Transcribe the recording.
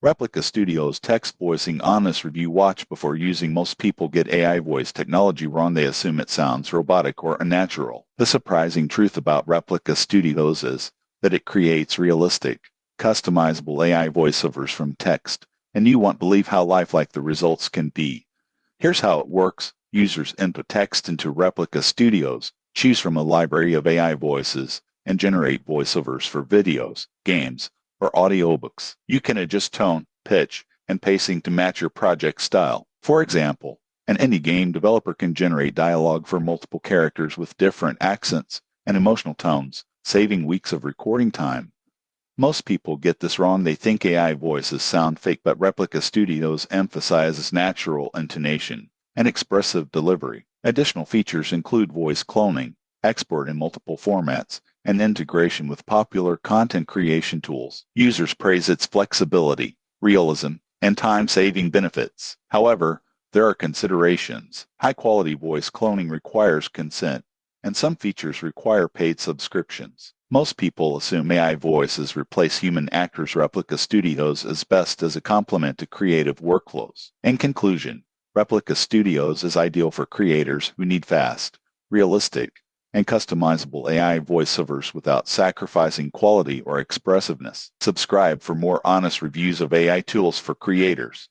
Replica Studios text voicing honest review. Watch before using. Most people get AI voice technology wrong. They assume it sounds robotic or unnatural. The surprising truth about Replica Studios is that it creates realistic, customizable AI voiceovers from text, and you won't believe how lifelike the results can be. Here's how it works. Users input text into Replica Studios, choose from a library of AI voices, and generate voiceovers for videos, games, or audiobooks. You can adjust tone, pitch, and pacing to match your project style. For example, an indie game developer can generate dialogue for multiple characters with different accents and emotional tones, saving weeks of recording time. Most people get this wrong. They think AI voices sound fake, but Replica Studios emphasizes natural intonation and expressive delivery. Additional features include voice cloning, export in multiple formats, and integration with popular content creation tools. Users praise its flexibility, realism, and time-saving benefits. However, there are considerations. High-quality voice cloning requires consent, and some features require paid subscriptions. Most people assume AI voices replace human actors. Replica Studios is best as a complement to creative workflows. In conclusion, Replica Studios is ideal for creators who need fast, realistic, and customizable AI voiceovers without sacrificing quality or expressiveness. Subscribe for more honest reviews of AI tools for creators.